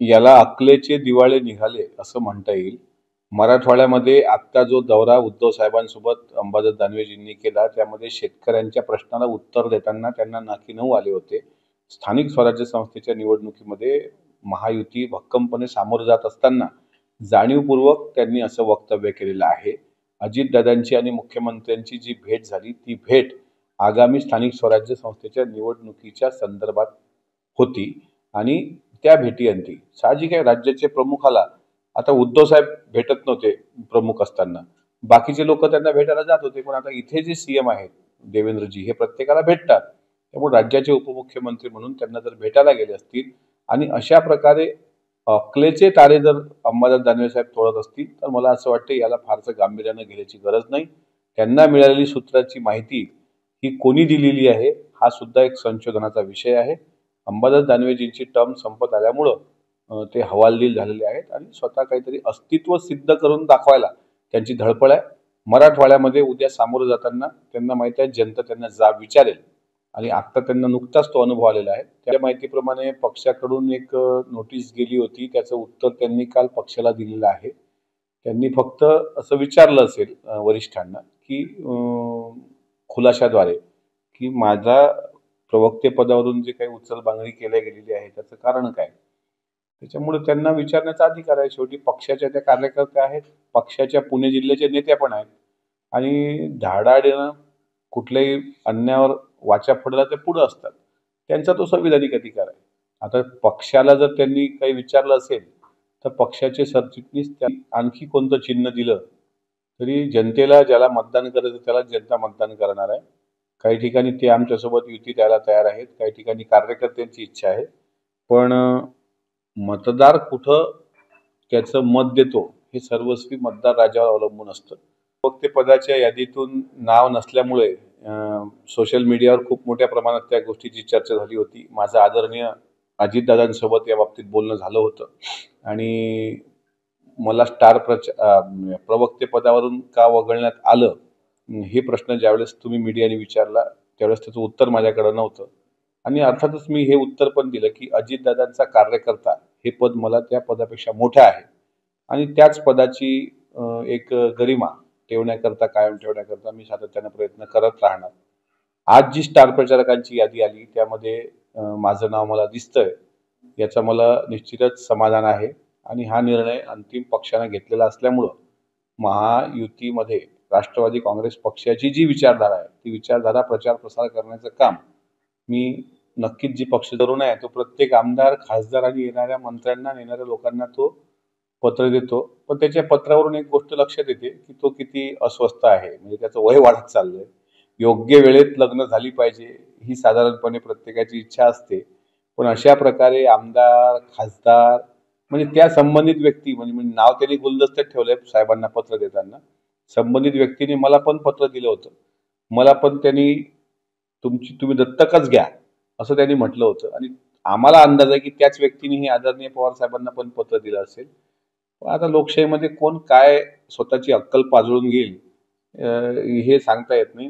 याला अकलेचे दिवाळे निघाले असं म्हणता येईल. मराठवाड्यामध्ये आत्ता जो दौरा उद्धव साहेबांसोबत अंबादास दानवेजींनी केला, त्यामध्ये शेतकऱ्यांच्या प्रश्नाला उत्तर देताना त्यांना नाकी नऊ आले होते. स्थानिक स्वराज्य संस्थेच्या निवडणुकीमध्ये महायुती भक्कमपणे सामोरं जात असताना जाणीवपूर्वक त्यांनी असं वक्तव्य केलेलं आहे. अजितदादांची आणि मुख्यमंत्र्यांची जी भेट झाली, ती भेट आगामी स्थानिक स्वराज्य संस्थेच्या निवडणुकीच्या संदर्भात होती आणि त्या भेटीअंती साहजिक आहे राज्याचे प्रमुखाला आता उद्धव साहेब भेटत नव्हते प्रमुख असताना, बाकीचे लोक त्यांना भेटायला जात होते, पण आता इथे जे सीएम आहेत देवेंद्रजी हे प्रत्येकाला भेटतात. त्यामुळे राज्याचे उपमुख्यमंत्री म्हणून त्यांना जर भेटायला गेले असतील आणि अशा प्रकारे अकलेचे तारे जर अंबादास दानवे साहेब तोडत असतील तर मला असं वाटतं याला फारसं गांभीर्यानं घेण्याची गरज नाही. त्यांना मिळालेली सूत्राची माहिती ही कोणी दिलेली आहे हा सुद्धा एक संशोधनाचा विषय आहे. अंबादास दानवेजींची टर्म संपत आल्यामुळं ते हवालदिल झालेले आहेत आणि स्वतः काहीतरी अस्तित्व सिद्ध करून दाखवायला त्यांची धडपड आहे. मराठवाड्यामध्ये उद्या सामोरं जाताना त्यांना माहिती आहे जनता त्यांना जाब विचारेल आणि आता त्यांना नुकताच तो अनुभव आलेला आहे. त्या माहितीप्रमाणे पक्षाकडून एक नोटीस गेली होती, त्याचं उत्तर त्यांनी काल पक्षाला दिलेलं आहे. त्यांनी फक्त असं विचारलं असेल वरिष्ठांना की खुलाशाद्वारे की माझा प्रवक्ते पदावरून जे काही उचलबांगडी केल्या गेलेली आहे त्याचं कारण काय. त्याच्यामुळे त्यांना विचारण्याचा अधिकार आहे. शेवटी पक्षाच्या त्या कार्यकर्त्या आहेत, पक्षाच्या पुणे जिल्ह्याचे नेत्या पण आहेत आणि धाडाडीनं कुठल्याही अन्यायावर वाचा फोडायला ते पुढे असतात. त्यांचा तो संविधानिक अधिकार आहे. आता पक्षाला जर त्यांनी काही विचारलं असेल तर पक्षाचे सरचिटणीस आणखी कोणतं चिन्ह दिलं तरी जनतेला ज्याला मतदान करायचं त्याला जनता मतदान करणार आहे. काही ठिकाणी ते आमच्यासोबत युती द्यायला तयार आहेत, काही ठिकाणी कार्यकर्त्यांची इच्छा आहे, पण मतदार कुठं त्याचं मत देतो हे सर्वस्वी मतदार राजावर अवलंबून असतं. प्रवक्ते पदाच्या यादीतून नाव नसल्यामुळे सोशल मीडियावर खूप मोठ्या प्रमाणात त्या गोष्टीची चर्चा झाली होती. माझं आदरणीय अजितदादांसोबत या बाबतीत बोलणं झालं होतं आणि मला प्रवक्ते पदावरून का वगळण्यात आलं हे प्रश्न ज्यावेळेस तुम्ही मीडियाने विचारला त्यावेळेस त्याचं उत्तर माझ्याकडे नव्हतं आणि अर्थातच मी हे उत्तर पण दिलं की अजितदादांचा कार्यकर्ता हे पद मला त्या पदापेक्षा मोठं आहे आणि त्याच पदाची एक गरिमा ठेवण्याकरता, कायम ठेवण्याकरता मी सातत्याने प्रयत्न करत राहणार. आज जी स्टार प्रचारकांची यादी आली त्यामध्ये माझं नाव मला दिसतंय, याचा मला निश्चितच समाधान आहे आणि हा निर्णय अंतिम पक्षाने घेतलेला असल्यामुळं महायुतीमध्ये राष्ट्रवादी काँग्रेस पक्षाची जी विचारधारा आहे ती विचारधारा प्रचार प्रसार करण्याचं काम मी नक्कीच जी पक्ष तरुण आहे तो प्रत्येक आमदार, खासदार आणि येणाऱ्या मंत्र्यांना, येणाऱ्या लोकांना तो पत्र देतो. पण त्याच्या पत्रावरून एक गोष्ट लक्षात येते की तो किती अस्वस्थ आहे, म्हणजे त्याचं वय वाढत चाललंय. योग्य वेळेत लग्न झाली पाहिजे ही साधारणपणे प्रत्येकाची इच्छा असते, पण अशा प्रकारे आमदार, खासदार म्हणजे त्या संबंधित व्यक्ती म्हणजे नाव त्यांनी गुलदस्त्यात ठेवलंय साहेबांना पत्र देताना. संबंधित व्यक्तीने मला पण पत्र दिलं होतं, मला पण त्यांनी तुम्ही दत्तकच घ्या असं त्यांनी म्हटलं होतं आणि आम्हाला अंदाज आहे की त्याच व्यक्तीने आदरणीय पवार साहेबांना पण पत्र दिलं असेल. आता लोकशाहीमध्ये कोण काय स्वतःची अक्कल पाजळून घेईल हे सांगता येत नाही.